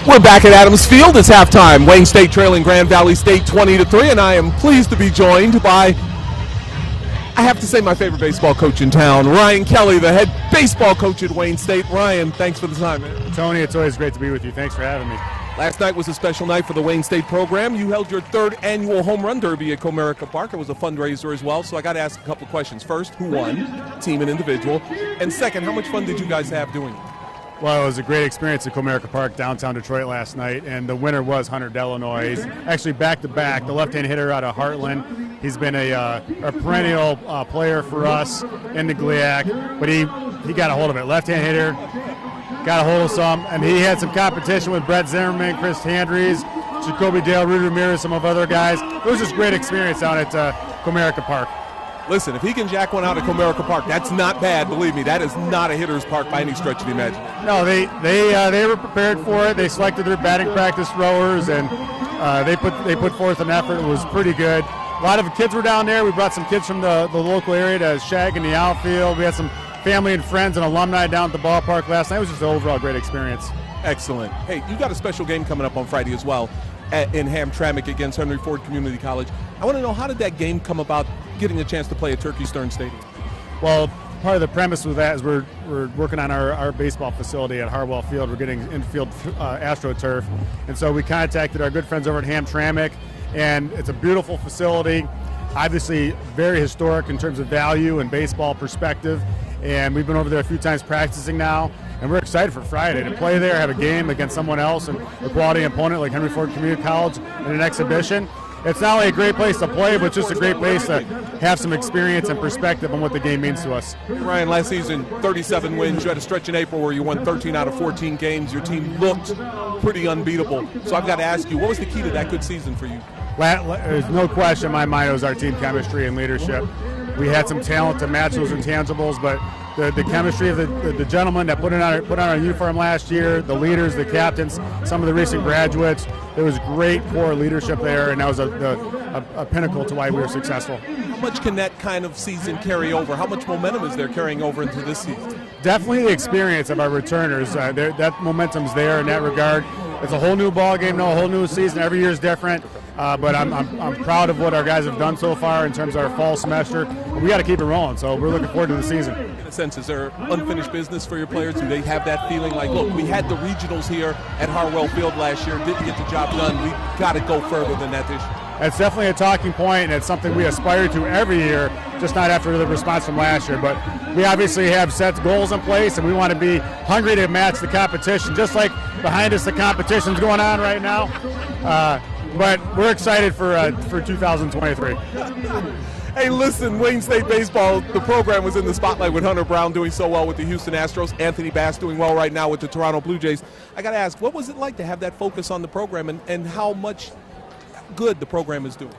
We're back at Adams Field. It's halftime. Wayne State trailing Grand Valley State 20-3, and I am pleased to be joined by, I have to say, my favorite baseball coach in town, Ryan Kelley, the head baseball coach at Wayne State. Ryan, thanks for the time, man. Tony, it's always great to be with you. Thanks for having me. Last night was a special night for the Wayne State program. You held your third annual home run derby at Comerica Park. It was a fundraiser as well, so I got to ask a couple of questions. First, who won, team and individual? And second, how much fun did you guys have doing it? Well, it was a great experience at Comerica Park, downtown Detroit last night, and the winner was Hunter Delanoy. He's actually back-to-back, the left-hand hitter out of Heartland. He's been a perennial player for us in the GLIAC, but he got a hold of it. Left-hand hitter, got a hold of some, and he had some competition with Brett Zimmerman, Chris Handries, Jacoby Dale, Rudy Ramirez, some of other guys. It was just a great experience out at Comerica Park. Listen, if he can jack one out at Comerica Park, that's not bad. Believe me, that is not a hitter's park by any stretch of the imagination. No, they were prepared for it. They selected their batting practice throwers, and they put forth an effort. It was pretty good. A lot of kids were down there. We brought some kids from the local area to shag in the outfield. We had some family and friends and alumni down at the ballpark last night. It was just an overall great experience. Excellent. Hey, you got a special game coming up on Friday as well in Hamtramck against Henry Ford Community College. I want to know, how did that game come about, getting a chance to play at Turkey Stern Stadium? Well, part of the premise with that is we're working on our baseball facility at Harwell Field. We're getting infield AstroTurf. And so we contacted our good friends over at Hamtramck, and it's a beautiful facility, obviously very historic in terms of value and baseball perspective. And we've been over there a few times practicing now, and we're excited for Friday to play there, have a game against someone else and a quality opponent like Henry Ford Community College in an exhibition. It's not only a great place to play, but just a great place to have some experience and perspective on what the game means to us. Ryan, last season, 37 wins. You had a stretch in April where you won 13 out of 14 games. Your team looked pretty unbeatable. So I've got to ask you, what was the key to that good season for you? There's no question in my mind it was our team chemistry and leadership. We had some talent to match those intangibles, but the chemistry of the gentlemen that put on our uniform last year, the leaders, the captains, some of the recent graduates, there was great core leadership there, and that was a pinnacle to why we were successful. How much can that kind of season carry over? How much momentum is there carrying over into this season? Definitely the experience of our returners. That momentum's there in that regard. It's a whole new ball game, a whole new season. Every year is different. But I'm proud of what our guys have done so far in terms of our fall semester. We got to keep it rolling, so we're looking forward to the season. In a sense, is there unfinished business for your players? Do they have that feeling like, look, we had the regionals here at Harwell Field last year, didn't get the job done, we got to go further than that this year? It's definitely a talking point, and it's something we aspire to every year, just not after the response from last year. But we obviously have set goals in place, and we want to be hungry to match the competition, just like behind us the competition's going on right now. But we're excited for 2023. Hey, listen, Wayne State baseball, the program was in the spotlight with Hunter Brown doing so well with the Houston Astros, Anthony Bass doing well right now with the Toronto Blue Jays. I got to ask, what was it like to have that focus on the program and how much good the program is doing?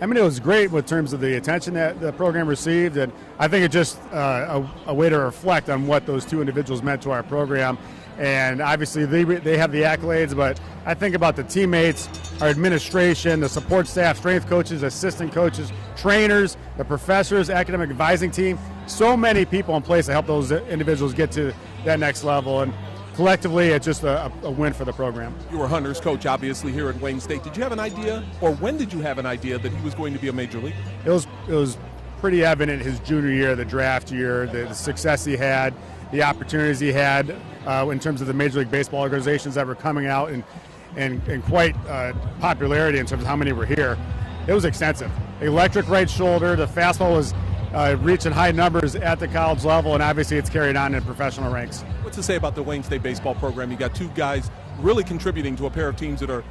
I mean, it was great in terms of the attention that the program received, and I think it's just a way to reflect on what those two individuals meant to our program. And obviously they have the accolades, but I think about the teammates, our administration, the support staff, strength coaches, assistant coaches, trainers, the professors, academic advising team. So many people in place to help those individuals get to that next level. And collectively, it's just a win for the program. You were Hunter's coach, obviously, here at Wayne State. Did you have an idea, or when did you have an idea that he was going to be a major leaguer? It was pretty evident his junior year, the draft year, the success he had, the opportunities he had in terms of the Major League Baseball organizations that were coming out and quite popularity in terms of how many were here. It was extensive. Electric right shoulder, the fastball was reaching high numbers at the college level, and obviously it's carried on in professional ranks. What's to say about the Wayne State baseball program? You got two guys really contributing to a pair of teams that are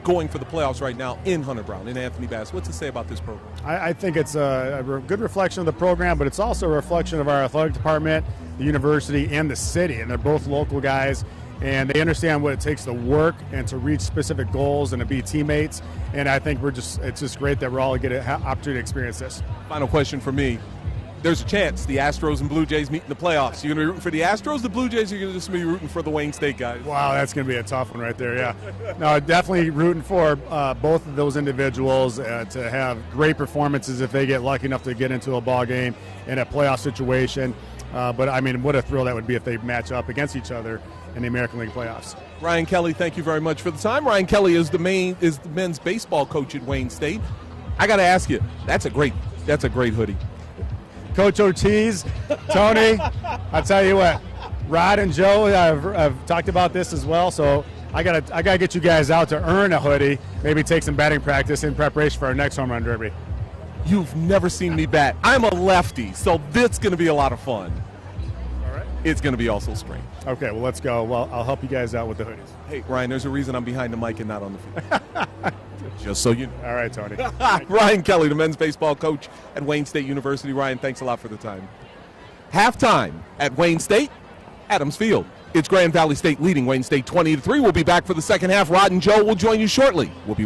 going for the playoffs right now in Hunter Brown and Anthony Bass. What's to say about this program? I think it's a good reflection of the program, but it's also a reflection of our athletic department, the university, and the city. And they're both local guys, and they understand what it takes to work and to reach specific goals and to be teammates. And I think it's just great that we're all going to get an opportunity to experience this. Final question for me. There's a chance the Astros and Blue Jays meet in the playoffs. You're going to be rooting for the Astros, the Blue Jays, or you're going to just be rooting for the Wayne State guys? Wow, that's going to be a tough one right there, yeah. No, definitely rooting for both of those individuals to have great performances if they get lucky enough to get into a ball game in a playoff situation. But, I mean, what a thrill that would be if they match up against each other in the American League playoffs. Ryan Kelley, thank you very much for the time. Ryan Kelley is the men's baseball coach at Wayne State. I got to ask you, that's a great hoodie. Coach Ortiz, Tony, I'll tell you what, Rod and Joe have talked about this as well, so I gotta get you guys out to earn a hoodie, maybe take some batting practice in preparation for our next home run derby. You've never seen me bat. I'm a lefty, so this is going to be a lot of fun. All right. It's going to be also strange. Okay, well, let's go. Well, I'll help you guys out with the hoodies. Hey, Ryan, there's a reason I'm behind the mic and not on the field. Just so you know. All right, Tony. Ryan Kelley, the men's baseball coach at Wayne State University. Ryan, thanks a lot for the time. Halftime at Wayne State, Adams Field. It's Grand Valley State leading Wayne State 20-3. We'll be back for the second half. Rod and Joe will join you shortly. We'll be